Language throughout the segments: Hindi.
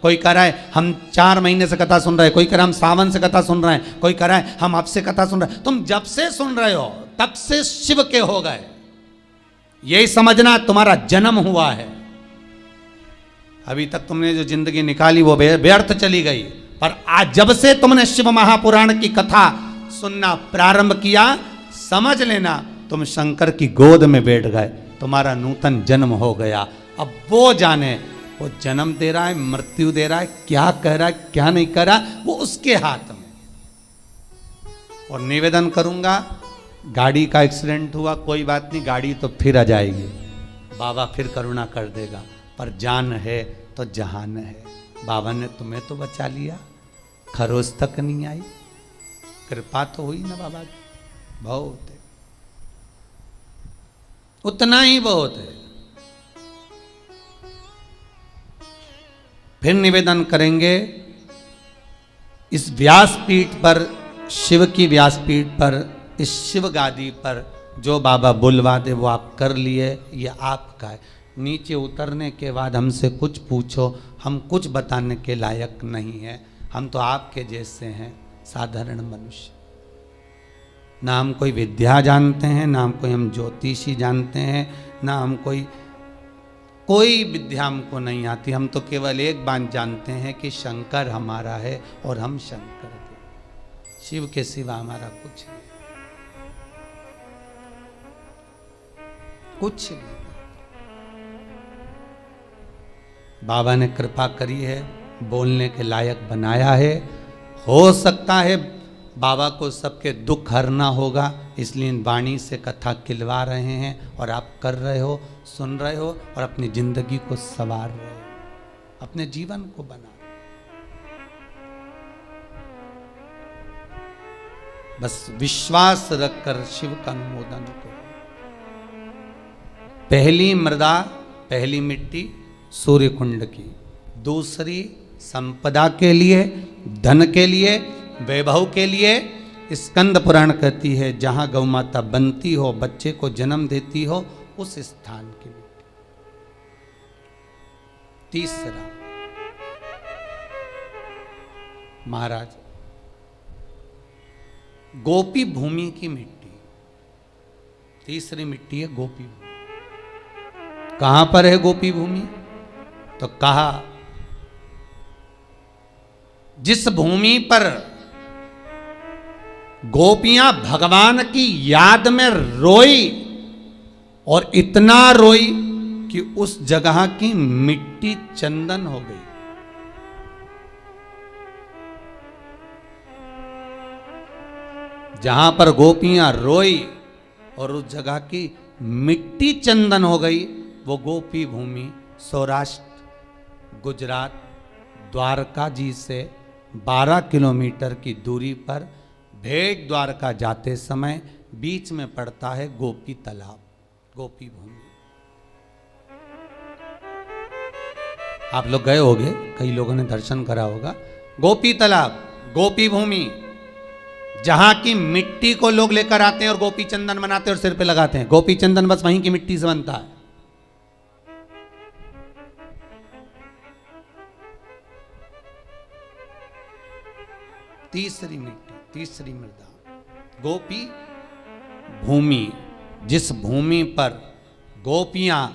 कोई कह रहा है हम 4 महीने से कथा सुन रहे हैं, कोई कह रहा है हम सावन से कथा सुन रहे हैं, कोई कह रहा है हम अब से कथा सुन रहे हैं। तुम जब से सुन रहे हो तब से शिव के हो गए, यही समझना तुम्हारा जन्म हुआ है। अभी तक तुमने जो जिंदगी निकाली वो व्यर्थ चली गई, पर आज जब से तुमने शिव महापुराण की कथा सुनना प्रारंभ किया, समझ लेना तुम शंकर की गोद में बैठ गए, तुम्हारा नूतन जन्म हो गया। अब वो जाने वो जन्म दे रहा है, मृत्यु दे रहा है, क्या कह रहा है क्या नहीं कह रहा, वो उसके हाथ में। और निवेदन करूंगा, गाड़ी का एक्सीडेंट हुआ कोई बात नहीं, गाड़ी तो फिर आ जाएगी, बाबा फिर करुणा कर देगा, पर जान है तो जहान है। बाबा ने तुम्हें तो बचा लिया, खरोच तक नहीं आई, कृपा तो हुई ना बाबा की, बहुत है, उतना ही बहुत है। फिर निवेदन करेंगे, इस व्यासपीठ पर, शिव की व्यासपीठ पर, इस शिव गादी पर जो बाबा बुलवा दे वो आप कर लिए, ये आपका है। नीचे उतरने के बाद हमसे कुछ पूछो, हम कुछ बताने के लायक नहीं है, हम तो आपके जैसे हैं, साधारण मनुष्य। ना हम कोई विद्या जानते हैं, ना हम कोई हम ज्योतिषी जानते हैं, ना हम कोई विद्या हमको नहीं आती। हम तो केवल एक बात जानते हैं कि शंकर हमारा है और हम शंकर के, शिव के सिवा हमारा कुछ नहीं, कुछ नहीं। बाबा ने कृपा करी है, बोलने के लायक बनाया है। हो सकता है बाबा को सबके दुख हरना होगा, इसलिए वाणी से कथा खिलवा रहे हैं, और आप कर रहे हो, सुन रहे हो, और अपनी जिंदगी को संवार रहे हो, अपने जीवन को बना रहे हो। बस विश्वास रखकर शिव का अनुमोदन करो। पहली मृदा, पहली मिट्टी सूर्य कुंड की, दूसरी संपदा के लिए, धन के लिए, वैभव के लिए। स्कंद पुराण कहती है जहां गौ माता बनती हो, बच्चे को जन्म देती हो, उस स्थान की मिट्टी। तीसरा महाराज गोपी भूमि की मिट्टी, तीसरी मिट्टी है गोपी भूमि। कहां पर है गोपी भूमि? तो कहा जिस भूमि पर गोपियां भगवान की याद में रोई, और इतना रोई कि उस जगह की मिट्टी चंदन हो गई। जहां पर गोपियां रोई और उस जगह की मिट्टी चंदन हो गई, वो गोपी भूमि सौराष्ट्र, गुजरात, द्वारका जी से 12 किलोमीटर की दूरी पर भेट द्वारका जाते समय बीच में पड़ता है गोपी तालाब, गोपी भूमि। आप लोग गए होंगे, कई लोगों ने दर्शन करा होगा। गोपी तालाब, गोपी भूमि, जहां की मिट्टी को लोग लेकर आते हैं और गोपी चंदन बनाते हैं और सिर पे लगाते हैं। गोपी चंदन बस वहीं की मिट्टी से बनता है। तीसरी मिट्टी, तीसरी मृदा, गोपी भूमि, जिस भूमि पर गोपियां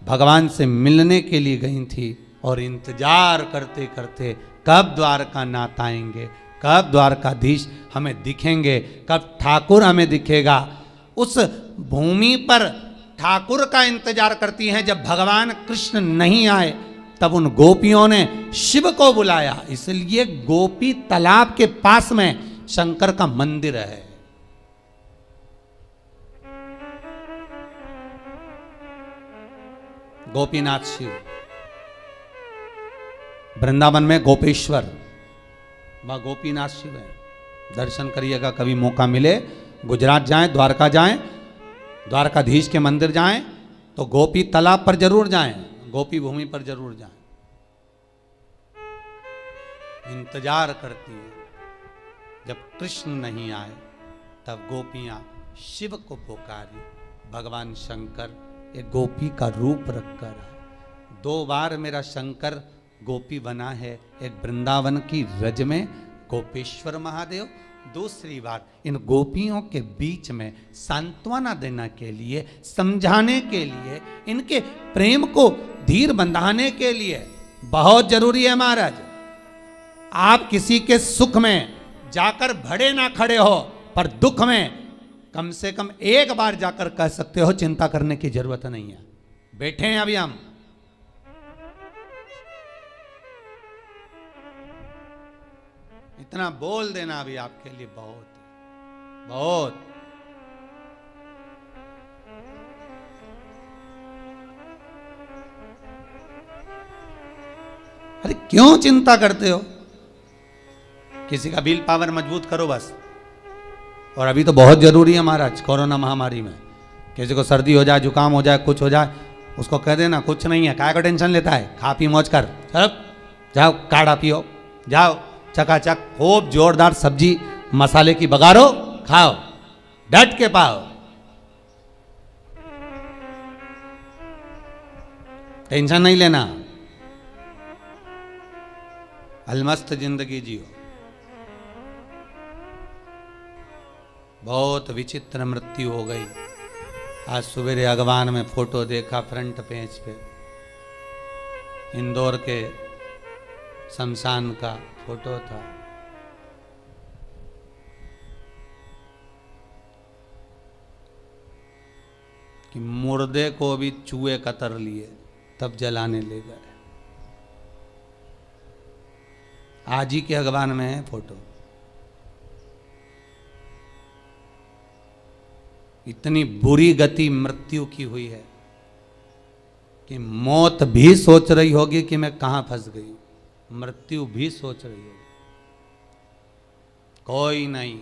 भगवान से मिलने के लिए गई थी और इंतजार करते करते कब द्वारका नाथ आएंगे, कब द्वारकाधीश हमें दिखेंगे, कब ठाकुर हमें दिखेगा, उस भूमि पर ठाकुर का इंतजार करती हैं। जब भगवान कृष्ण नहीं आए तब उन गोपियों ने शिव को बुलाया, इसलिए गोपी तालाब के पास में शंकर का मंदिर है। गोपीनाथ शिव, वृंदावन में गोपेश्वर, वह गोपीनाथ शिव है। दर्शन करिएगा, कभी मौका मिले गुजरात जाएं, द्वारका जाएं, द्वारकाधीश के मंदिर जाएं, तो गोपी तालाब पर जरूर जाएं, गोपी भूमि पर जरूर जाएं। इंतजार करती है, जब कृष्ण नहीं आए तब गोपियां शिव को पुकारी। भगवान शंकर एक गोपी का रूप रखकर आए। 2 बार मेरा शंकर गोपी बना है एक वृंदावन की रज में गोपेश्वर महादेव। दूसरी बात, इन गोपियों के बीच में सांत्वना देने के लिए, समझाने के लिए, इनके प्रेम को धीर बंधाने के लिए बहुत जरूरी है महाराज। आप किसी के सुख में जाकर भड़े ना खड़े हो, पर दुख में कम से कम एक बार जाकर कह सकते हो चिंता करने की जरूरत नहीं है, बैठे हैं अभी हम। इतना बोल देना अभी आपके लिए बहुत बहुत। अरे क्यों चिंता करते हो? किसी का विल पावर मजबूत करो बस। और अभी तो बहुत जरूरी है महाराज, कोरोना महामारी में किसी को सर्दी हो जाए, जुकाम हो जाए, कुछ हो जाए, उसको कह देना कुछ नहीं है, काय का टेंशन लेता है, खा पी मौज कर, चलो जाओ काढ़ा पियो, जाओ चकाचक खूब जोरदार सब्जी मसाले की बघारो, खाओ, डट के पाओ, टेंशन नहीं लेना, अलमस्त जिंदगी जियो। बहुत विचित्र मृत्यु हो गई। आज सवेरे अखबार में फोटो देखा फ्रंट पेज पे, इंदौर के शमशान का फोटो था। कि मुर्दे को भी चूहे कतर लिए तब जलाने ले गए। आज ही के अखबार में है फोटो। इतनी बुरी गति मृत्यु की हुई है कि मौत भी सोच रही होगी कि मैं कहां फंस गई, मृत्यु भी सोच रही होगी। कोई नहीं,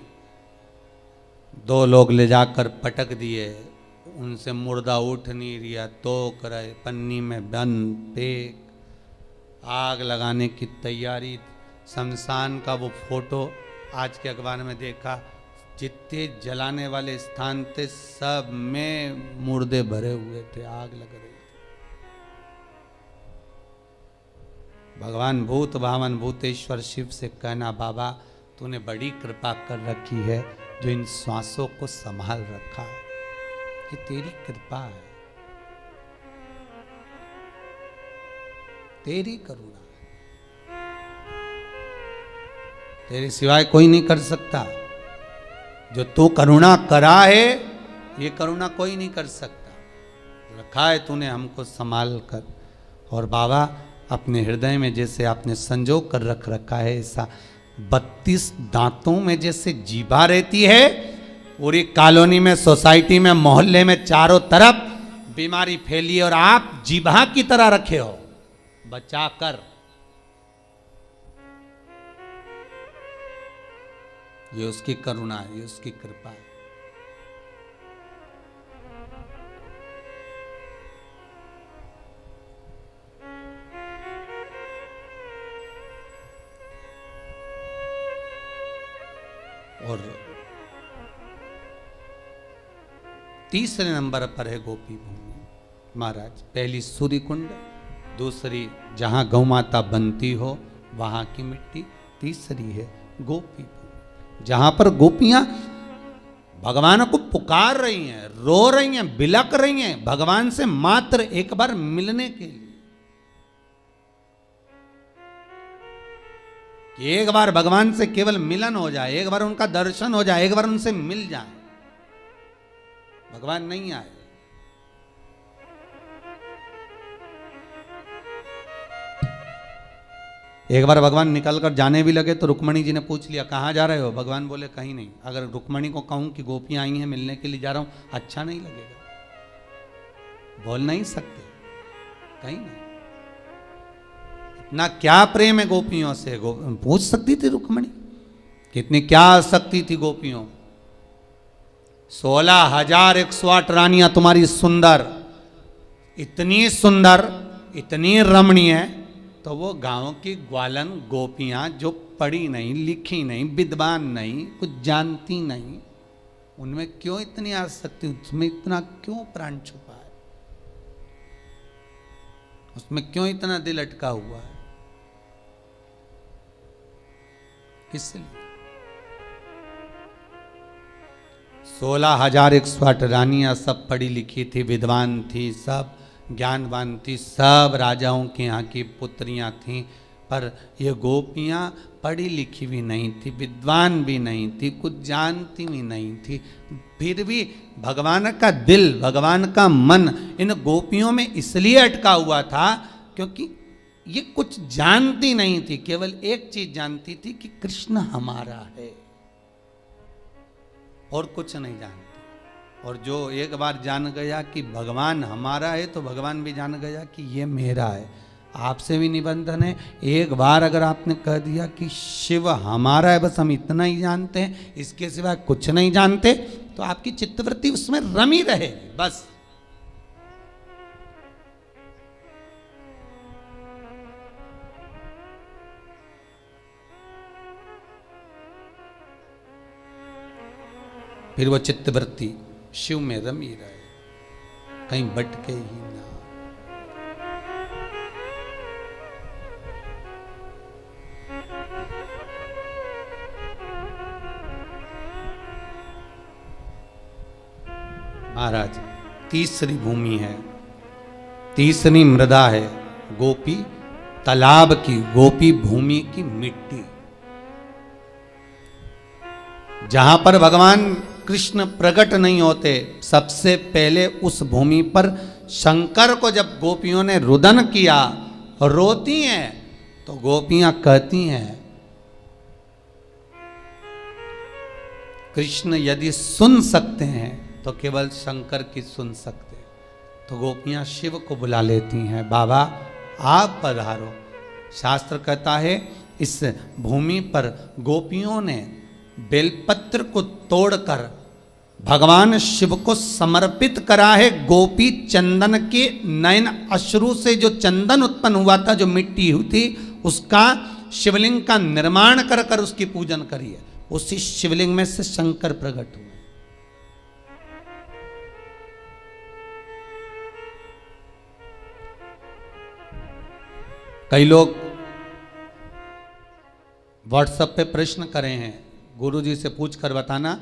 2 लोग ले जाकर पटक दिए, उनसे मुर्दा उठ नहीं रिया, तो करे पन्नी में बंद फेंक, आग लगाने की तैयारी। शमशान का वो फोटो आज के अखबार में देखा, जितने जलाने वाले स्थान थे सब में मुर्दे भरे हुए थे, आग लग रही थी। भगवान भूत भावन भूतेश्वर शिव से कहना, बाबा तूने बड़ी कृपा कर रखी है जो इन श्वासों को संभाल रखा है, ये तेरी कृपा है, तेरी करुणा है, तेरे सिवाय कोई नहीं कर सकता। जो तू करुणा करा है ये करुणा कोई नहीं कर सकता। रखा है तूने हमको संभाल कर। और बाबा अपने हृदय में जैसे आपने संजो कर रख रखा है, ऐसा 32 दांतों में जैसे जीभा रहती है, पूरी कॉलोनी में, सोसाइटी में, मोहल्ले में चारों तरफ बीमारी फैली और आप जीभा की तरह रखे हो बचा कर। ये उसकी करुणा है, ये उसकी कृपा है। और तीसरे नंबर पर है गोपी भूमि महाराज। पहली सूर्य कुंड, दूसरी जहां गौ माता बनती हो वहां की मिट्टी, तीसरी है गोपी भूमि जहां पर गोपियां भगवान को पुकार रही हैं, रो रही हैं, बिलक रही हैं भगवान से मात्र एक बार मिलने के लिए। एक बार भगवान से केवल मिलन हो जाए, एक बार उनका दर्शन हो जाए, एक बार उनसे मिल जाए। भगवान नहीं आए, एक बार भगवान निकलकर जाने भी लगे तो रुक्मणी जी ने पूछ लिया कहाँ जा रहे हो? भगवान बोले कहीं नहीं। अगर रुक्मणी को कहूं कि गोपियां आई हैं मिलने के लिए जा रहा हूं, अच्छा नहीं लगेगा, बोल नहीं सकते, कहीं नहीं। इतना क्या प्रेम है गोपियों से, पूछ सकती थी रुक्मणी, कितनी क्या आसक्ति थी गोपियों। 16,108 रानियां तुम्हारी सुंदर, इतनी सुंदर, इतनी रमणीय, तो वो गांव की ग्वालन गोपियां जो पढ़ी नहीं, लिखी नहीं, विद्वान नहीं, कुछ जानती नहीं, उनमें क्यों इतनी आसक्ति, उसमें इतना क्यों प्राण छुपा है, उसमें क्यों इतना दिल अटका हुआ है? इसलिए 16,108 रानियां सब पढ़ी लिखी थी, विद्वान थी, सब ज्ञानवान थी, सब राजाओं के यहाँ की पुत्रियां थीं, पर ये गोपियां पढ़ी लिखी भी नहीं थी, विद्वान भी नहीं थी, कुछ जानती भी नहीं थी, फिर भी भगवान का दिल, भगवान का मन इन गोपियों में इसलिए अटका हुआ था क्योंकि ये कुछ जानती नहीं थी, केवल एक चीज जानती थी कि कृष्ण हमारा है और कुछ नहीं जानती। और जो एक बार जान गया कि भगवान हमारा है तो भगवान भी जान गया कि ये मेरा है। आपसे भी निबंधन है, एक बार अगर आपने कह दिया कि शिव हमारा है, बस हम इतना ही जानते हैं, इसके सिवा कुछ नहीं जानते, तो आपकी चित्तवृत्ति उसमें रमी रहेगी बस। फिर वो चित्तवृत्ति शिव में रमी रहे, कहीं भटके ही ना। महाराज तीसरी भूमि है, तीसरी मृदा है, गोपी तालाब की, गोपी भूमि की मिट्टी, जहां पर भगवान कृष्ण प्रकट नहीं होते। सबसे पहले उस भूमि पर शंकर को जब गोपियों ने रुदन किया, रोती हैं, तो गोपियां कहती हैं कृष्ण यदि सुन सकते हैं तो केवल शंकर की सुन सकते। तो गोपियां शिव को बुला लेती हैं, बाबा आप पधारो। शास्त्र कहता है इस भूमि पर गोपियों ने बेलपत्र को तोड़कर भगवान शिव को समर्पित करा है। गोपी चंदन के नयन अश्रु से जो चंदन उत्पन्न हुआ था, जो मिट्टी हुई थी, उसका शिवलिंग का निर्माण कर कर उसकी पूजन करी है। उसी शिवलिंग में से शंकर प्रकट हुए। कई लोग व्हाट्सएप पे प्रश्न करे हैं, गुरुजी से पूछ कर बताना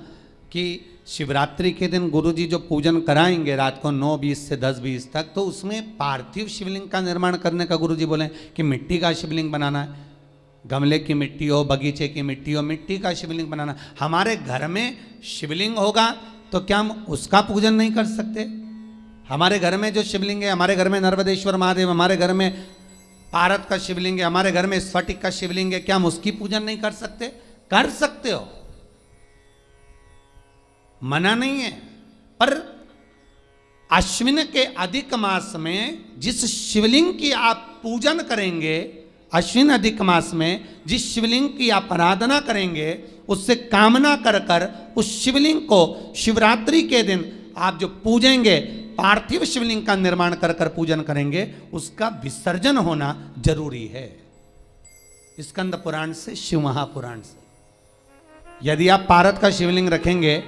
कि शिवरात्रि के दिन गुरुजी जो पूजन कराएंगे रात को 9:20 से 10:20 तक, तो उसमें पार्थिव शिवलिंग का निर्माण करने का गुरुजी बोले कि मिट्टी का शिवलिंग बनाना है, गमले की मिट्टी हो, बगीचे की मिट्टी हो, मिट्टी का शिवलिंग बनाना। हमारे घर में शिवलिंग होगा तो क्या हम उसका पूजन नहीं कर सकते? हमारे घर में जो शिवलिंग है, हमारे घर में नर्मदेश्वर महादेव, हमारे घर में पारत का शिवलिंग है, हमारे घर में स्फटिक का शिवलिंग है, क्या हम उसकी पूजन नहीं कर सकते? कर सकते हो, मना नहीं है। पर अश्विन के अधिक मास में जिस शिवलिंग की आप पूजन करेंगे, अश्विन अधिक मास में जिस शिवलिंग की आप आराधना करेंगे, उससे कामना कर कर उस शिवलिंग को शिवरात्रि के दिन आप जो पूजेंगे, पार्थिव शिवलिंग का निर्माण कर कर पूजन करेंगे, उसका विसर्जन होना जरूरी है। स्कंद पुराण से, शिव महापुराण से। यदि आप पारत का शिवलिंग रखेंगे,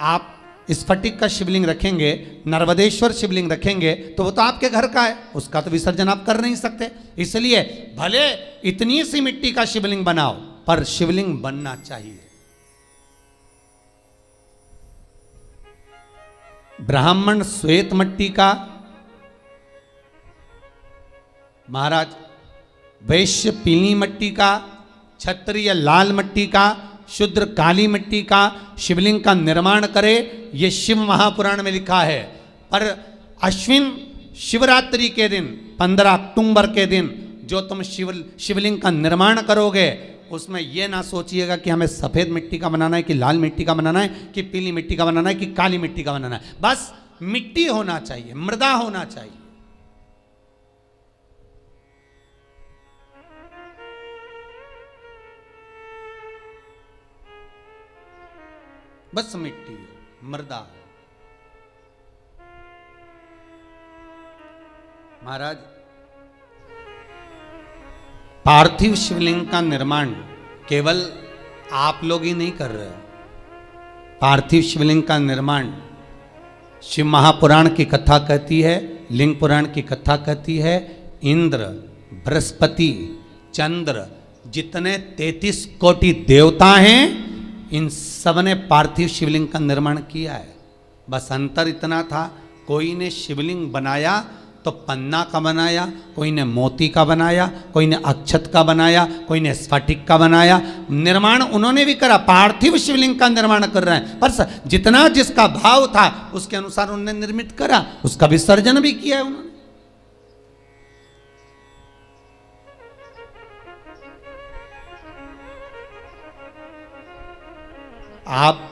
आप स्फटिक का शिवलिंग रखेंगे, नर्मदेश्वर शिवलिंग रखेंगे, तो वो तो आपके घर का है, उसका तो विसर्जन आप कर नहीं सकते। इसलिए भले इतनी सी मिट्टी का शिवलिंग बनाओ, पर शिवलिंग बनना चाहिए। ब्राह्मण श्वेत मिट्टी का, महाराज वैश्य पीली मिट्टी का, क्षत्रिय लाल मिट्टी का, शूद्र काली मिट्टी का शिवलिंग का निर्माण करे, ये शिव महापुराण में लिखा है। पर अश्विन शिवरात्रि के दिन 15 अक्टूबर के दिन जो तुम शिवलिंग का निर्माण करोगे, उसमें यह ना सोचिएगा कि हमें सफेद मिट्टी का बनाना है, कि लाल मिट्टी का बनाना है, कि पीली मिट्टी का बनाना है, कि काली मिट्टी का बनाना है। बस मिट्टी होना चाहिए, मृदा होना चाहिए। बस मिट्टी हो, मृदा हो। महाराज पार्थिव शिवलिंग का निर्माण केवल आप लोग ही नहीं कर रहे हो। पार्थिव शिवलिंग का निर्माण शिव महापुराण की कथा कहती है, लिंग पुराण की कथा कहती है। इंद्र, बृहस्पति, चंद्र, जितने 33 कोटि देवता हैं इन सब ने पार्थिव शिवलिंग का निर्माण किया है। बस अंतर इतना था, कोई ने शिवलिंग बनाया तो पन्ना का बनाया, कोई ने मोती का बनाया, कोई ने अक्षत का बनाया, कोई ने स्फटिक का बनाया। निर्माण उन्होंने भी करा, पार्थिव शिवलिंग का निर्माण कर रहे हैं, पर जितना जिसका भाव था उसके अनुसार उन्होंने निर्मित करा, उसका विसर्जन भी किया है उन्होंने। आप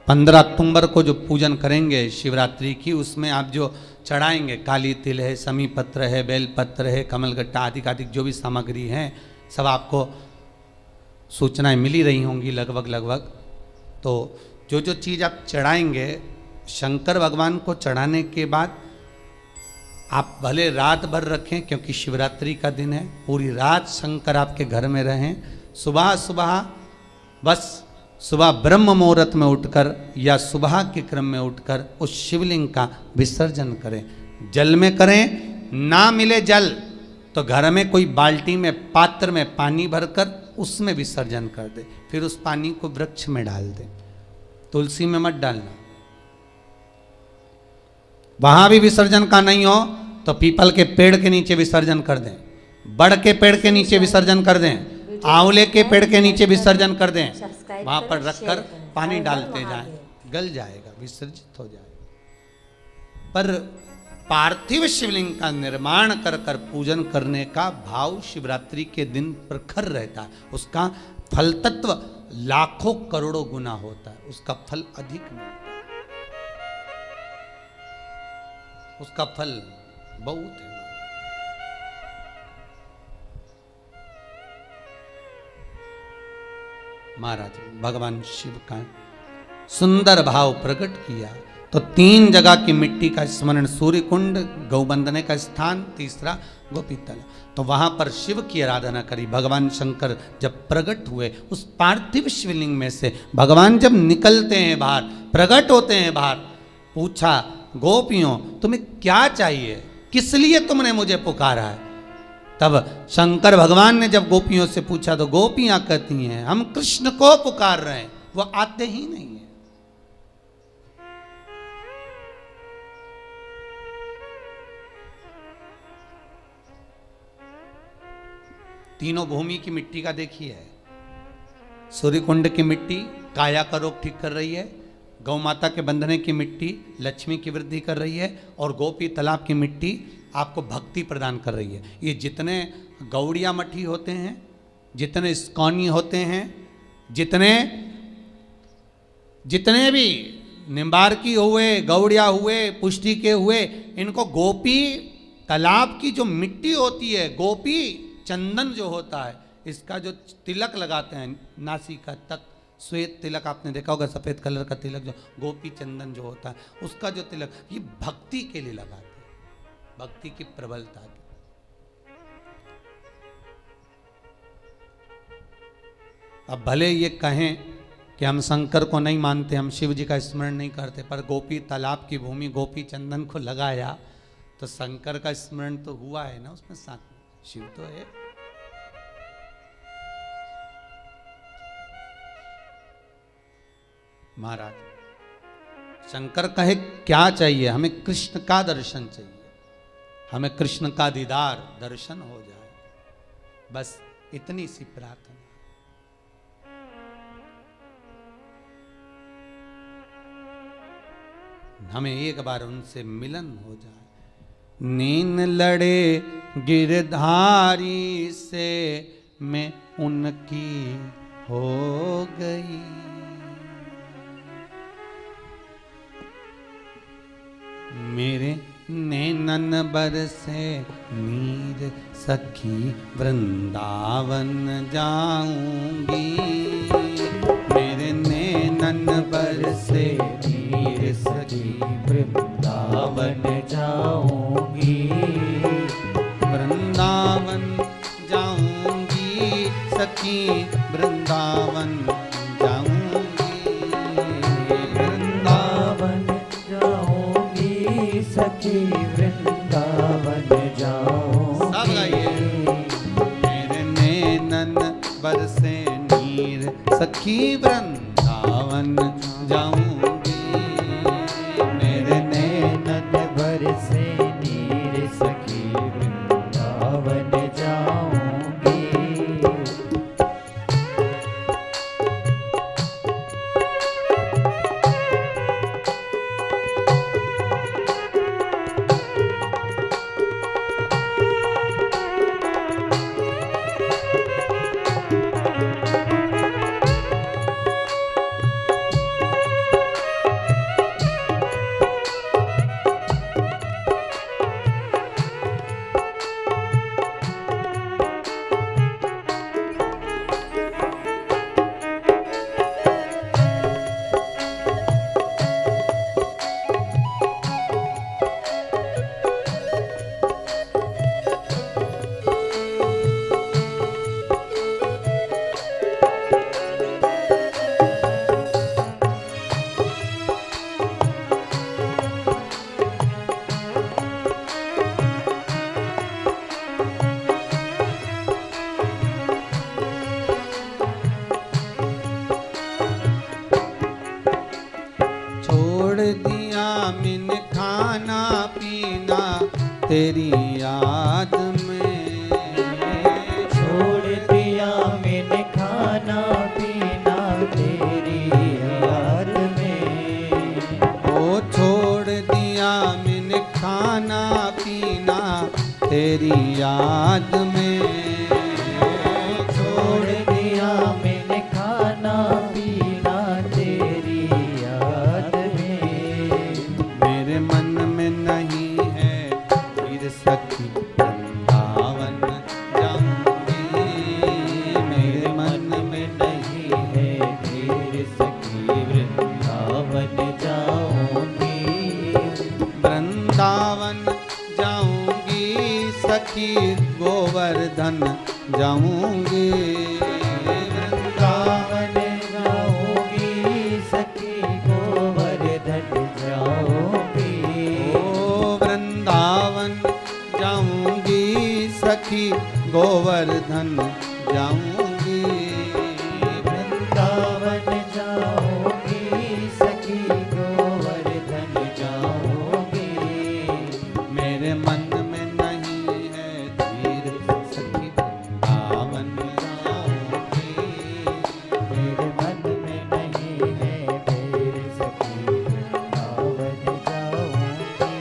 15 अक्टूबर को जो पूजन करेंगे शिवरात्रि की, उसमें आप जो चढ़ाएंगे, काली तिल है, समी पत्र है, बेल पत्र है, कमलगट्टा आदि जो भी सामग्री हैं, सब आपको सूचनाएं मिली रही होंगी लगभग। तो जो जो चीज़ आप चढ़ाएंगे शंकर भगवान को चढ़ाने के बाद आप भले रात भर रखें, क्योंकि शिवरात्रि का दिन है, पूरी रात शंकर आपके घर में रहें। सुबह ब्रह्म मुहूर्त में उठकर या सुबह के क्रम में उठकर उस शिवलिंग का विसर्जन करें। जल में करें, ना मिले जल तो घर में कोई बाल्टी में, पात्र में पानी भरकर उसमें विसर्जन कर दे, फिर उस पानी को वृक्ष में डाल दे, तुलसी में मत डालना। वहां भी विसर्जन का नहीं हो तो पीपल के पेड़ के नीचे विसर्जन कर दें, बड़ के पेड़ के नीचे विसर्जन कर दें, आंवले के पेड़ के नीचे विसर्जन कर दें, वहां पर रखकर पानी डालते जाएं, गल जाएगा, विसर्जित हो जाएगा। पर पार्थिव शिवलिंग का निर्माण कर कर पूजन करने का भाव शिवरात्रि के दिन प्रखर रहता है, उसका फल तत्व लाखों करोड़ों गुना होता है, उसका फल अधिक मिलता है, उसका फल बहुत है। महाराज भगवान शिव का सुंदर भाव प्रकट किया तो 3 जगह की मिट्टी का स्मरण, सूर्य कुंड, गौबंदने का स्थान, तीसरा गोपीतल, तो वहां पर शिव की आराधना करी। भगवान शंकर जब प्रकट हुए उस पार्थिव शिवलिंग में से, भगवान जब निकलते हैं बाहर, प्रकट होते हैं बाहर, पूछा गोपियों तुम्हें क्या चाहिए, किस लिए तुमने मुझे पुकारा है? तब शंकर भगवान ने जब गोपियों से पूछा तो गोपियां कहती हैं हम कृष्ण को पुकार रहे हैं, वो आते ही नहीं है। तीनों भूमि की मिट्टी का देखिए, सूर्य कुंड की मिट्टी काया का रोग ठीक कर रही है, गौ माता के बंधने की मिट्टी लक्ष्मी की वृद्धि कर रही है, और गोपी तालाब की मिट्टी आपको भक्ति प्रदान कर रही है। ये जितने गौड़िया मठी होते हैं, जितने इस्कॉनी होते हैं, जितने भी निम्बारकी हुए, गौड़िया हुए, पुष्टि के हुए, इनको गोपी तालाब की जो मिट्टी होती है, गोपी चंदन जो होता है, इसका जो तिलक लगाते हैं नासिका तक, श्वेत तिलक आपने देखा होगा, सफ़ेद कलर का तिलक जो गोपी चंदन जो होता है, उसका जो तिलक, ये भक्ति के लिए लगाते हैं, भक्ति की प्रबलता की। अब भले ये कहें कि हम शंकर को नहीं मानते, हम शिव जी का स्मरण नहीं करते, पर गोपी तालाब की भूमि गोपी चंदन को लगाया तो शंकर का स्मरण तो हुआ है ना उसमें, साथ में शिव तो है। महाराज शंकर कहे क्या चाहिए, हमें कृष्ण का दर्शन चाहिए, हमें कृष्ण का दीदार दर्शन हो जाए, बस इतनी सी प्रार्थना। हमें एक बार उनसे मिलन हो जाए। नीन लड़े गिरधारी से मैं उनकी हो गई, मेरे नैनन बरसे नीर सखी वृंदावन जाऊंगी, मेरे नैनन बरसे नीर सखी वृंदावन जाऊंगी, वृंदावन जाऊंगी सखी वृंदावन जाऊंगी, वृंदावन जाऊंगी सखी वृंदावन जाऊंगी, सब गाइए। बरसे नीर सखी वृंदावन जाऊंगी। मेरे नैनन बरसे नीर सखी वृंदावन जाऊंगी। दिया मैंने खाना पीना तेरी याद में। छोड़ दिया मैंने खाना पीना तेरी याद में। ओ छोड़ दिया मैंने खाना पीना तेरी याद में। छोड़ दिया मैंने खाना पीना तेरी याद में। मेरे मन में नहीं है फिर सखी वृंदावन जाऊंगी। मेरे मन में नहीं है फिर सखी वृंदावन जाऊंगी। वृंदावन जाऊंगी सखी गोवर्धन जाऊंगी। वृंदावन जाऊंगी सखी गोवर्धन जाऊंगी। ओ वृंदावन जाऊंगी सखी गोवर्धन जाऊंगी। वृंदावन जाऊंगी सखी गोवर्धन जाऊंगी। मेरे मन में नहीं है धीर सखी वृंदावन जाऊंगी। मेरे मन में नहीं है फिर सखी वृंदावन जाऊंगी।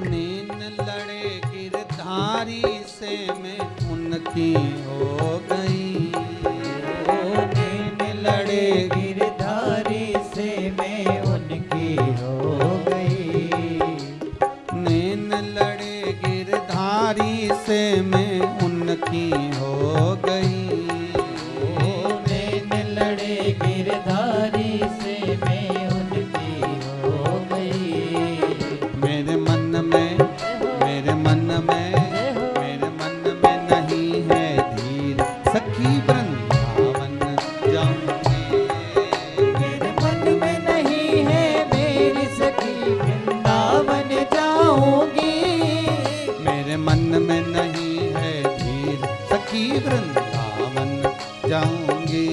नैन लड़े गिरधारी से मैं उनकी हो गई। नैन लड़े गिरधारी से मैं उनकी हो गई। नैन लड़े गिरधारी से मैं उनकी हो गई। नैन लड़े गिरधारी से मैं उनकी हो गई। मेरे मन में मेरे मन में मेरे मन में नहीं है धीर सखी वृंदावन जाऊंगी। मेरे मन में नहीं है मेरी सखी वृंदावन जाऊंगी। मेरे मन में नहीं है धीर सखी वृंदावन जाऊंगी।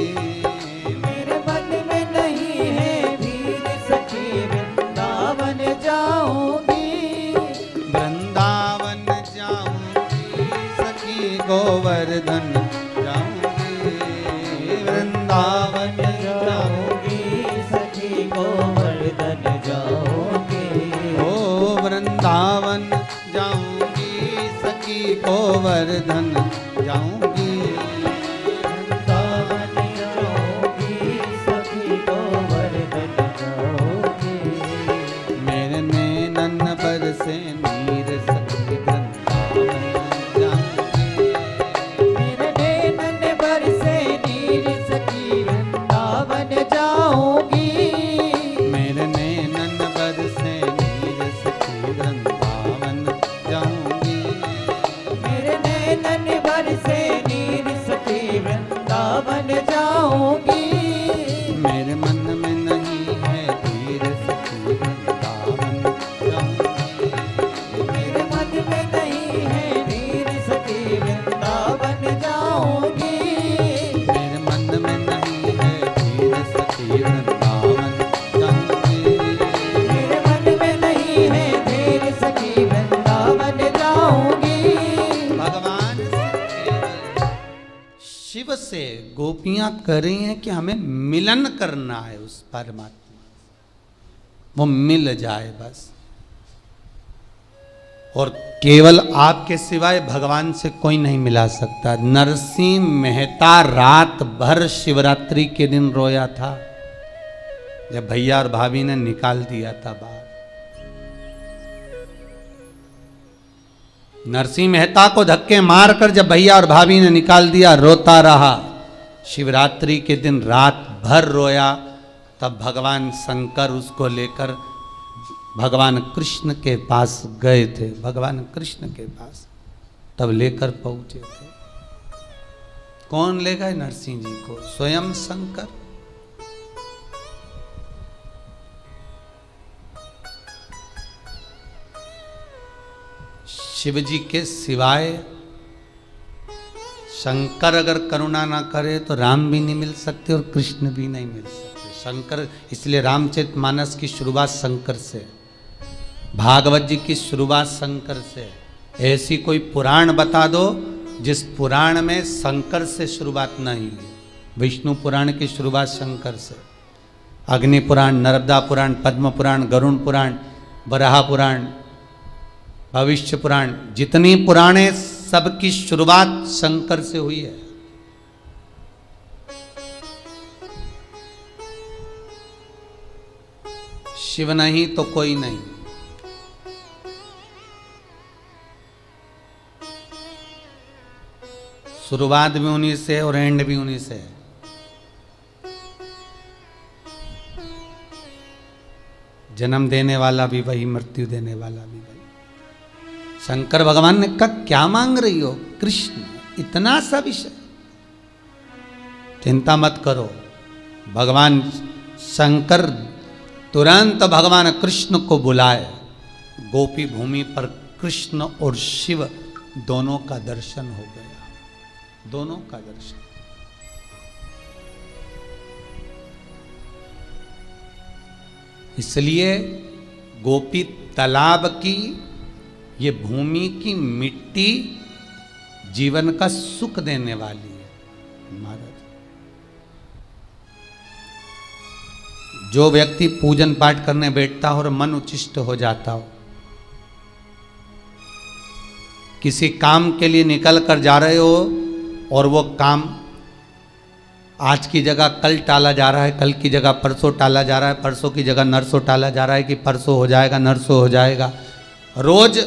मेरे मन में नहीं है भीर सखी वृंदावन जाऊंगी। वृंदावन जाऊंगी सखी गोवर्धन जाऊंगी। वृंदावन जाऊंगी। मेरे मन में नहीं है धीर सखी वृंदावन जाऊंगी। मेरे मन में नहीं है वीर सखी वृंदावन जाऊंगी। मेरे मन में नहीं है धीर सखी वृंदावन जाऊंगी। मेरे मन में नहीं है वीर सखी वृंदावन जाऊंगी। भगवान से केवल शिव से गोपियां कह रही हैं कि हमें मिलन करना है उस परमात्मा, वो मिल जाए बस। और केवल आपके सिवाय भगवान से कोई नहीं मिला सकता। नरसिंह मेहता रात भर शिवरात्रि के दिन रोया था जब भैया और भाभी ने निकाल दिया था बाहर। नरसिंह मेहता को धक्के मारकर जब भैया और भाभी ने निकाल दिया, रोता रहा। शिवरात्रि के दिन रात भर रोया। तब भगवान शंकर उसको लेकर भगवान कृष्ण के पास गए थे। भगवान कृष्ण के पास तब लेकर पहुंचे थे। कौन ले गए नरसिंह जी को? स्वयं शंकर। शिव जी के सिवाय शंकर अगर करुणा ना करे तो राम भी नहीं मिल सकते और कृष्ण भी नहीं मिल सकते। शंकर, इसलिए रामचरितमानस की शुरुआत शंकर से, भागवत जी की शुरुआत शंकर से। ऐसी कोई पुराण बता दो जिस पुराण में शंकर से शुरुआत नहीं हुई। विष्णु पुराण की शुरुआत शंकर से, अग्नि पुराण, नर्मदा पुराण, पद्म पुराण, गरुण पुराण, वराह पुराण, भविष्य पुराण, जितनी पुराणे सबकी शुरुआत शंकर से हुई है। शिव नहीं तो कोई नहीं। शुरुआत भी उन्हीं से और एंड भी उन्हीं से है। जन्म देने वाला भी वही, मृत्यु देने वाला भी वही। शंकर भगवान ने कहा क्या मांग रही हो? कृष्ण, इतना सा विषय, चिंता मत करो। भगवान शंकर तुरंत भगवान कृष्ण को बुलाए। गोपी भूमि पर कृष्ण और शिव दोनों का दर्शन हो गया, दोनों का दर्शन। इसलिए गोपी तालाब की, ये भूमि की मिट्टी जीवन का सुख देने वाली है। महाराज, जो व्यक्ति पूजन पाठ करने बैठता हो और मन उच्चिष्ट हो जाता हो, किसी काम के लिए निकल कर जा रहे हो और वो काम आज की जगह कल टाला जा रहा है, कल की जगह परसों टाला जा रहा है, परसों की जगह नरसों टाला जा रहा है कि परसों हो जाएगा, नरसों हो जाएगा। रोज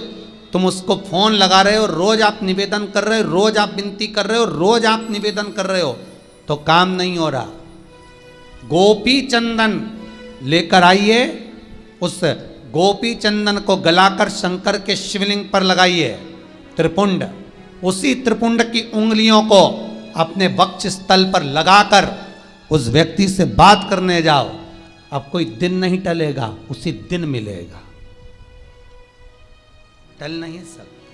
तुम उसको फोन लगा रहे हो, रोज आप निवेदन कर रहे हो, रोज आप विनती कर रहे हो, रोज आप निवेदन कर रहे हो, तो काम नहीं हो रहा। गोपी चंदन लेकर आइए, उस गोपी चंदन को गलाकर शंकर के शिवलिंग पर लगाइए, त्रिपुंड। उसी त्रिपुंड की उंगलियों को अपने वक्ष स्थल पर लगाकर उस व्यक्ति से बात करने जाओ। अब कोई दिन नहीं टलेगा, उसी दिन मिलेगा। टल नहीं सकता।